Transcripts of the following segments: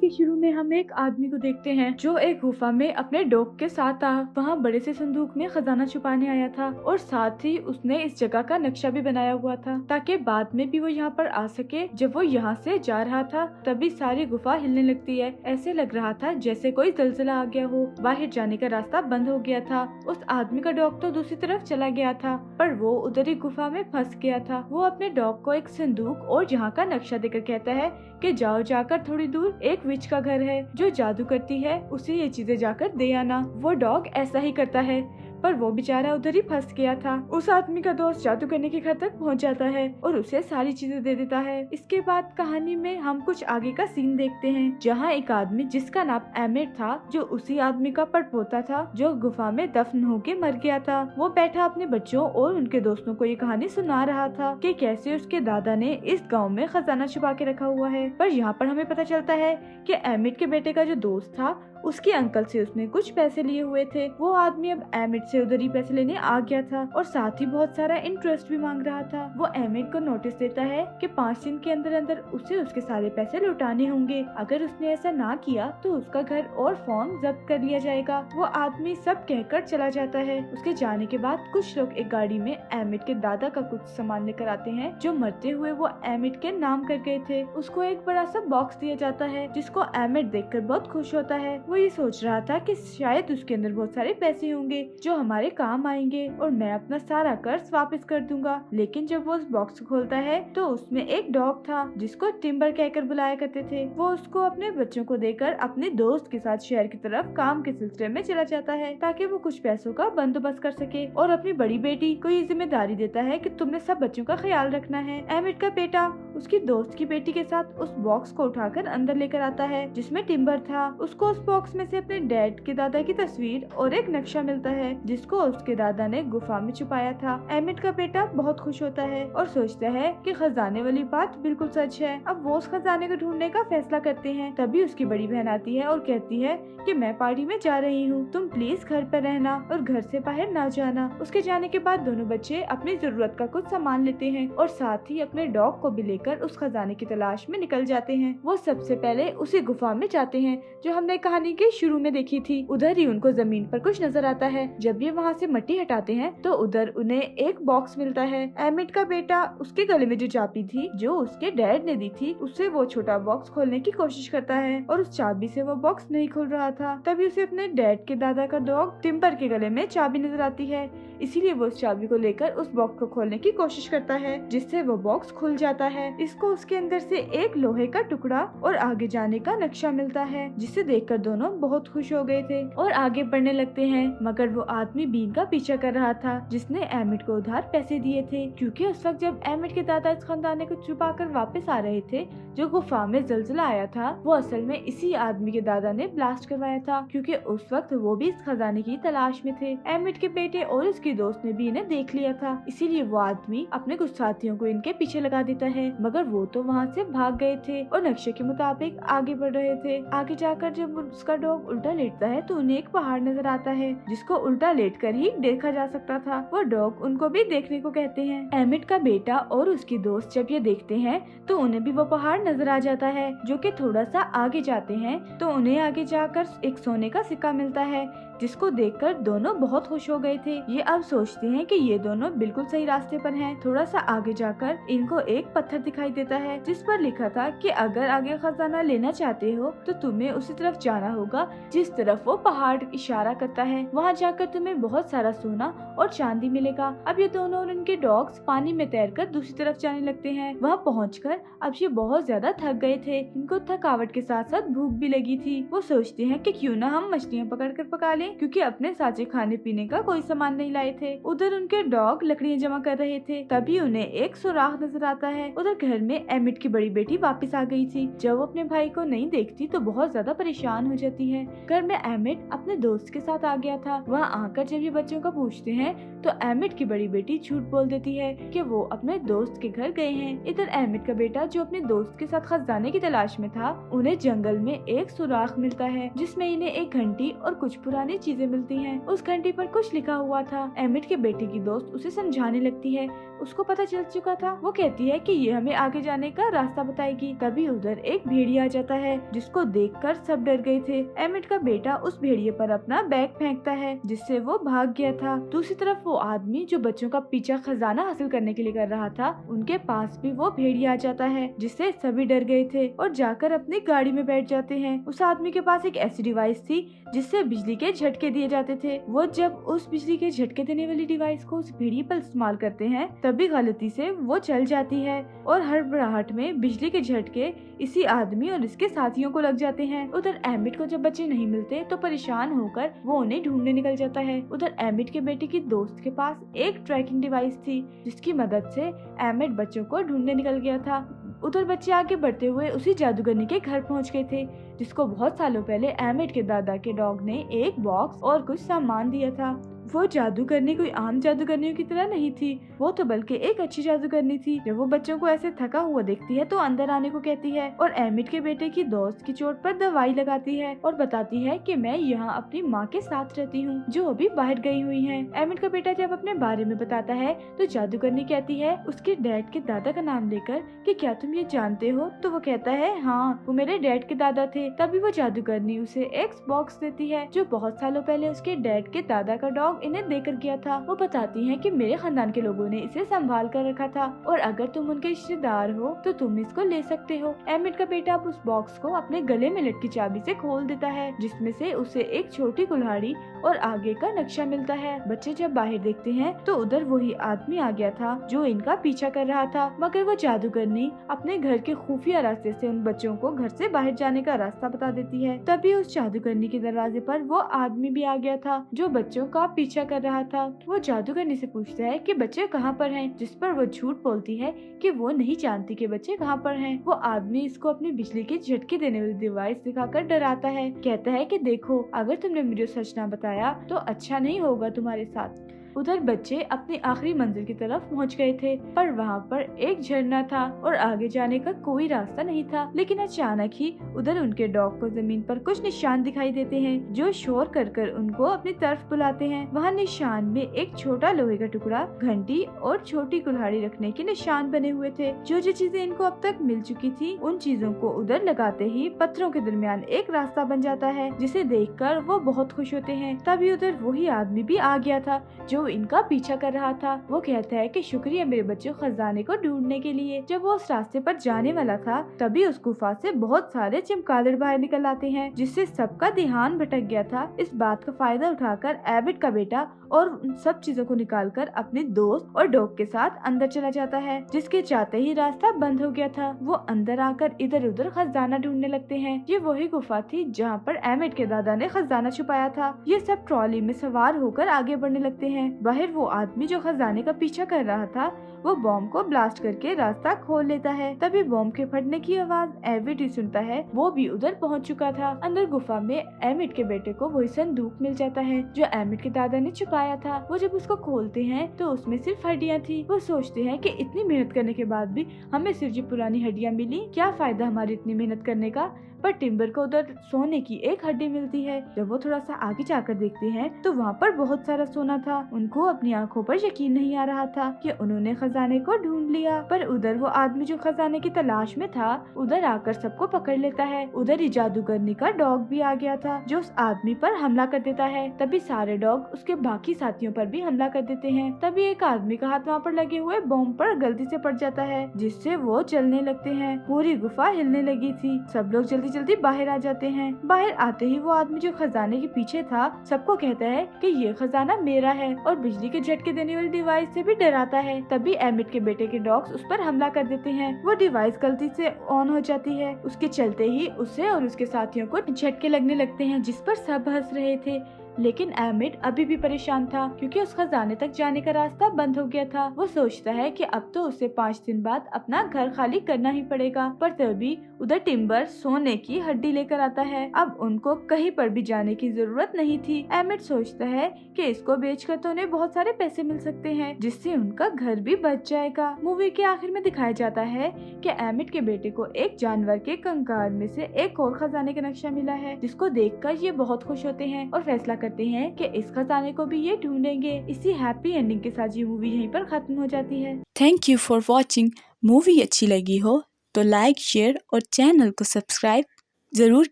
के शुरू में हम एक आदमी को देखते हैं जो एक गुफा में अपने डॉग के साथ था। वहाँ बड़े से संदूक में खजाना छुपाने आया था और साथ ही उसने इस जगह का नक्शा भी बनाया हुआ था ताकि बाद में भी वो यहाँ पर आ सके। जब वो यहाँ से जा रहा था तभी सारी गुफा हिलने लगती है। ऐसे लग रहा था जैसे कोई जलजला आ गया हो। बाहर जाने का रास्ता बंद हो गया था। उस आदमी का डॉग तो दूसरी तरफ चला गया था पर वो उधर ही गुफा में फंस गया था। वो अपने डॉग को एक संदूक और यहाँ का नक्शा देकर कहता है कि जाओ, जाकर थोड़ी दूर एक विच का घर है जो जादू करती है, उसे ये चीजें जाकर दे आना। वो डॉग ऐसा ही करता है पर वो बेचारा उधर ही फंस गया था। उस आदमी का दोस्त जादू करने के घर तक पहुंच जाता है और उसे सारी चीजें दे देता है। इसके बाद कहानी में हम कुछ आगे का सीन देखते हैं जहाँ एक आदमी जिसका नाम एमिट था, जो उसी आदमी का परपोता था जो गुफा में दफन होके मर गया था, वो बैठा अपने बच्चों और उनके दोस्तों को ये कहानी सुना रहा था कि कैसे उसके दादा ने इस गाँव में खजाना छुपा के रखा हुआ है। पर यहाँ पर हमें पता चलता है कि एमिट के बेटे का जो दोस्त था उसके अंकल से उसने कुछ पैसे लिए हुए थे। वो आदमी अब एमिट से उधर ही पैसे लेने आ गया था और साथ ही बहुत सारा इंटरेस्ट भी मांग रहा था। वो एमिट को नोटिस देता है कि 5 दिन के अंदर अंदर उसे उसके सारे पैसे लौटाने होंगे। अगर उसने ऐसा ना किया तो उसका घर और फोन जब्त कर लिया जाएगा। वो आदमी सब कहकर चला जाता है। उसके जाने के बाद कुछ लोग एक गाड़ी में एमिट के दादा का कुछ सामान लेकर आते हैं जो मरते हुए वो एमिट के नाम कर गए थे। उसको एक बड़ा सा बॉक्स दिया जाता है जिसको एमिट देखकर बहुत खुश होता है। वो ये सोच रहा था कि शायद उसके अंदर बहुत सारे पैसे होंगे जो हमारे काम आएंगे और मैं अपना सारा कर्ज वापस कर दूंगा। लेकिन जब वो उस बॉक्स को खोलता है तो उसमें एक डॉग था जिसको टिम्बर कहकर बुलाया करते थे। वो उसको अपने बच्चों को देकर अपने दोस्त के साथ शहर की तरफ काम के सिलसिले में चला जाता है ताकि वो कुछ पैसों का बंदोबस्त कर सके और अपनी बड़ी बेटी को ये जिम्मेदारी देता है कि तुमने सब बच्चों का ख्याल रखना है। एमिट का बेटा उसकी दोस्त की बेटी के साथ उस बॉक्स को उठाकर अंदर लेकर आता है जिसमें टिम्बर था। उसको उस बॉक्स में से अपने डैड के दादा की तस्वीर और एक नक्शा मिलता है जिसको उसके दादा ने गुफा में छुपाया था। एमिट का बेटा बहुत खुश होता है और सोचता है कि खजाने वाली बात बिल्कुल सच है। अब वो उस खजाने को ढूंढने का फैसला करते हैं। तभी उसकी बड़ी बहन आती है और कहती है कि मैं पार्टी में जा रही हूँ, तुम प्लीज घर पर रहना और घर से बाहर ना जाना। उसके जाने के बाद दोनों बच्चे अपनी जरूरत का कुछ सामान लेते हैं और साथ ही अपने डॉग को भी लेकर उस खजाने की तलाश में निकल जाते हैं। वो सबसे पहले उसी गुफा में जाते हैं जो हमने कहानी के शुरू में देखी थी। उधर ही उनको जमीन पर कुछ नजर आता है। जब ये वहाँ से मिट्टी हटाते हैं तो उधर उन्हें एक बॉक्स मिलता है। एमिट का बेटा उसके गले में जो चाबी थी जो उसके डैड ने दी थी उससे वो छोटा बॉक्स खोलने की कोशिश करता है और उस चाबी से वो बॉक्स नहीं खुल रहा था। तभी उसे अपने डैड के दादा का डॉग टिम्बर के गले में चाबी नजर आती है, इसीलिए वो उस चाबी को लेकर उस बॉक्स को खोलने की कोशिश करता है जिससे वो बॉक्स खुल जाता है। इसको उसके अंदर से एक लोहे का टुकड़ा और आगे जाने का नक्शा मिलता है जिसे देखकर दोनों बहुत खुश हो गए थे और आगे बढ़ने लगते हैं। मगर वो आदमी बीन का पीछा कर रहा था जिसने एमिट को उधार पैसे दिए थे, क्योंकि उस वक्त जब एमिट के दादा इस खजाने को छुपा कर वापस आ रहे थे जो गुफा में जलजला आया था वो असल में इसी आदमी के दादा ने ब्लास्ट करवाया था, क्योंकि उस वक्त वो भी इस खजाने की तलाश में थे। एमिट के बेटे और उसकी दोस्त ने भी इन्हें देख लिया था, इसीलिए वो आदमी अपने कुछ साथियों को इनके पीछे लगा देता है, मगर वो तो वहाँ से भाग गए थे और नक्शे के मुताबिक आगे बढ़ रहे थे। आगे जाकर जब उसका डॉग उल्टा लेटता है तो उन्हें एक पहाड़ नजर आता है जिसको उल्टा लेटकर ही देखा जा सकता था। वो डॉग उनको भी देखने को कहते हैं। एमिट का बेटा और उसकी दोस्त जब ये देखते हैं तो उन्हें भी वो पहाड़ नजर आ जाता है। जो कि थोड़ा सा आगे जाते हैं तो उन्हें आगे जाकर एक सोने का सिक्का मिलता है जिसको देखकर दोनों बहुत खुश हो गए थे। ये अब सोचते हैं कि ये दोनों बिल्कुल सही रास्ते पर हैं। थोड़ा सा आगे जाकर इनको एक पत्थर दिखाई देता है जिस पर लिखा था कि अगर आगे खजाना लेना चाहते हो तो तुम्हें उसी तरफ जाना होगा जिस तरफ वो पहाड़ इशारा करता है। वहाँ जाकर तुम्हें बहुत सारा सोना और चांदी मिलेगा। अब ये दोनों और उनके डॉग्स पानी में तैरकर दूसरी तरफ जाने लगते हैं। वहाँ पहुँचकर अब ये बहुत ज्यादा थक गए थे। इनको थकावट के साथ साथ भूख भी लगी थी। वो सोचते हैं कि क्यों ना हम मछलियाँ पकड़कर पका लें, क्योंकि अपने साझे खाने पीने का कोई सामान नहीं लाए थे। उधर उनके डॉग लकड़ियाँ जमा कर रहे थे। तभी उन्हें एक सुराख नजर आता है। उधर घर में एमिट की बड़ी बेटी वापस आ गई थी। जब वो अपने भाई को नहीं देखती तो बहुत ज्यादा परेशान हो जाती है। घर में एमिट अपने दोस्त के साथ आ गया था। वहाँ आकर जब ये बच्चों को पूछते हैं तो एमिट की बड़ी बेटी झूठ बोल देती है कि वो अपने दोस्त के घर गए हैं। इधर एमिट का बेटा जो अपने दोस्त के साथ खजाने की तलाश में था, उन्हें जंगल में एक सुराख मिलता है जिसमें इन्हें एक घंटी और कुछ पुरानी चीजें मिलती हैं। उस घंटी पर कुछ लिखा हुआ था एमिट के बेटे की दोस्त उसे समझाने लगती है। उसको पता चल चुका था। वो कहती है कि ये हमें आगे जाने का रास्ता बताएगी। तभी उधर एक भेड़िया आ जाता है जिसको देखकर सब डर गए थे। एमिट का बेटा उस भेड़िए पर अपना बैग फेंकता है जिससे वो भाग गया था। दूसरी तरफ वो आदमी जो बच्चों का पीछा खजाना हासिल करने के लिए कर रहा था, उनके पास भी वो भेड़िया आ जाता है जिससे सभी डर गए थे और जाकर अपनी गाड़ी में बैठ जाते हैं। उस आदमी के पास एक ऐसी डिवाइस थी जिससे बिजली के झटके दिए जाते थे। वो जब उस बिजली के झटके देने वाली डिवाइस को उस भेड़िए पर इस्तेमाल करते हैं तभी गलती से वो चल जाती है और हड़बड़ाहट में बिजली के झटके इसी आदमी और इसके साथियों को लग जाते हैं। उधर एमिट को जब बच्चे नहीं मिलते तो परेशान होकर वो उन्हें ढूंढने निकल जाता है। उधर एमिट के बेटे की दोस्त के पास एक ट्रैकिंग डिवाइस थी जिसकी मदद से एमिट बच्चों को ढूंढने निकल गया था। उधर बच्चे आगे बढ़ते हुए उसी जादूगरनी के घर पहुंच गए थे जिसको बहुत सालों पहले एमिट के दादा के डॉग ने एक बॉक्स और कुछ सामान दिया था। वो जादूगरनी कोई आम जादूगरनियों की तरह नहीं थी, वो तो बल्कि एक अच्छी जादूगरनी थी। जब वो बच्चों को ऐसे थका हुआ देखती है तो अंदर आने को कहती है और एमिट के बेटे की दोस्त की चोट पर दवाई लगाती है और बताती है कि मैं यहाँ अपनी माँ के साथ रहती हूँ जो अभी बाहर गई हुई है। एमिट का बेटा जब अपने बारे में बताता है तो जादूगरनी कहती है उसके डैड के दादा का नाम लेकर कि क्या तुम ये जानते हो? तो वो कहता है हाँ, वो मेरे डैड के दादा थे। तभी वो जादूगरनी उसे एक बॉक्स देती है जो बहुत सालों पहले उसके डैड के दादा का डॉग इन्हें देकर गया था। वो बताती हैं कि मेरे खानदान के लोगों ने इसे संभाल कर रखा था और अगर तुम उनके रिश्तेदार हो तो तुम इसको ले सकते हो। एमिट का बेटा अब उस बॉक्स को अपने गले में लटकी चाबी से खोल देता है जिसमें से उसे एक छोटी कुल्हाड़ी और आगे का नक्शा मिलता है। बच्चे जब बाहर देखते हैं तो उधर वही आदमी आ गया था जो इनका पीछा कर रहा था, मगर वो जादूगरनी अपने घर के खुफिया रास्ते से उन बच्चों को घर से बाहर जाने का रास्ता बता देती है। तभी उस जादूगरनी के दरवाजे पर वो आदमी भी आ गया था जो बच्चों का पीछा कर रहा था। वो जादूगरनी से पूछता है कि बच्चे कहाँ पर हैं, जिस पर वो झूठ बोलती है कि वो नहीं जानती कि बच्चे कहाँ पर हैं। वो आदमी इसको अपनी बिजली के झटके देने वाली डिवाइस दिखाकर डराता है। कहता है कि देखो, अगर तुमने मुझे सच ना बताया तो अच्छा नहीं होगा तुम्हारे साथ। उधर बच्चे अपनी आखिरी मंजिल की तरफ पहुंच गए थे पर वहां पर एक झरना था और आगे जाने का कोई रास्ता नहीं था। लेकिन अचानक ही उधर उनके डॉग को जमीन पर कुछ निशान दिखाई देते हैं जो शोर कर कर उनको अपनी तरफ बुलाते हैं। वहाँ निशान में एक छोटा लोहे का टुकड़ा, घंटी और छोटी कुल्हाड़ी रखने के निशान बने हुए थे। जो जो चीजें इनको अब तक मिल चुकी थी उन चीजों को उधर लगाते ही पत्थरों के दरमियान एक रास्ता बन जाता है जिसे देखकर वो बहुत खुश होते हैं। तभी उधर वही आदमी भी आ गया था जो इनका पीछा कर रहा था। वो कहता है कि शुक्रिया मेरे बच्चों खजाने को ढूंढने के लिए। जब वो उस रास्ते पर जाने वाला था तभी उस गुफा से बहुत सारे चमगादड़ बाहर निकल आते हैं जिससे सबका ध्यान भटक गया था। इस बात का फायदा उठाकर एबिट का बेटा और उन सब चीजों को निकालकर अपने दोस्त और डॉग के साथ अंदर चला जाता है जिसके जाते ही रास्ता बंद हो गया था। वो अंदर आकर इधर उधर खजाना ढूंढने लगते हैं। ये वही गुफा थी जहाँ पर एमिट के दादा ने खजाना छुपाया था। ये सब ट्रॉली में सवार होकर आगे बढ़ने लगते हैं। बाहर वो आदमी जो खजाने का पीछा कर रहा था वो बॉम्ब को ब्लास्ट करके रास्ता खोल लेता है। तभी बॉम्ब के फटने की आवाज एमिट ही सुनता है। वो भी उधर पहुंच चुका था। अंदर गुफा में एमिट के बेटे को वही संदूक मिल जाता है जो एमिट के दादा ने छुपाया था। वो जब उसको खोलते हैं तो उसमें सिर्फ हड्डियां थी। वो सोचते हैं कि इतनी मेहनत करने के बाद भी हमें सिर्फ ये पुरानी हड्डियां मिली, क्या फायदा हमारी इतनी मेहनत करने का। पर टिम्बर को उधर सोने की एक हड्डी मिलती है। जब वो थोड़ा सा आगे जाकर देखते हैं तो वहाँ पर बहुत सारा सोना था। उनको अपनी आंखों पर यकीन नहीं आ रहा था कि उन्होंने खजाने को ढूंढ लिया। पर उधर वो आदमी जो खजाने की तलाश में था उधर आकर सबको पकड़ लेता है। उधर ही जादूगरनी का डॉग भी आ गया था जो उस आदमी पर हमला कर देता है। तभी सारे डॉग उसके बाकी साथियों पर भी हमला कर देते हैं। तभी एक आदमी का हाथ वहाँ पर लगे हुए बॉम्ब पर गलती से पड़ जाता है जिससे वो चलने लगते हैं। पूरी गुफा हिलने लगी थी। सब लोग जल्दी जल्दी बाहर आ जाते हैं। बाहर आते ही वो आदमी जो खजाने के पीछे था सबको कहता है कि ये खजाना मेरा है और बिजली के झटके देने वाली डिवाइस से भी डराता है। तभी एमिट के बेटे के डॉग्स उस पर हमला कर देते हैं। वो डिवाइस गलती से ऑन हो जाती है। उसके चलते ही उसे और उसके साथियों को झटके लगने लगते हैं जिस पर सब हंस रहे थे। लेकिन एमिट अभी भी परेशान था क्योंकि उस खजाने तक जाने का रास्ता बंद हो गया था। वो सोचता है कि अब तो उसे 5 दिन बाद अपना घर खाली करना ही पड़ेगा। पर तभी उधर टिम्बर सोने की हड्डी लेकर आता है। अब उनको कहीं पर भी जाने की जरूरत नहीं थी। एमिट सोचता है कि इसको बेचकर तो उन्हें बहुत सारे पैसे मिल सकते हैं जिससे उनका घर भी बच जाएगा। मूवी के आखिर में दिखाया जाता है कि एमिट के बेटे को एक जानवर के कंकाल में से एक और खजाने का नक्शा मिला है जिसको देखकर ये बहुत खुश होते हैं और फैसला करते हैं कि इस खजाने को भी ये ढूंढेंगे। इसी हैप्पी एंडिंग के साथ ये मूवी यहीं पर खत्म हो जाती है। Thank you for watching. Movie अच्छी लगी हो तो लाइक, शेयर और चैनल को सब्सक्राइब ज़रूर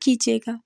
कीजिएगा।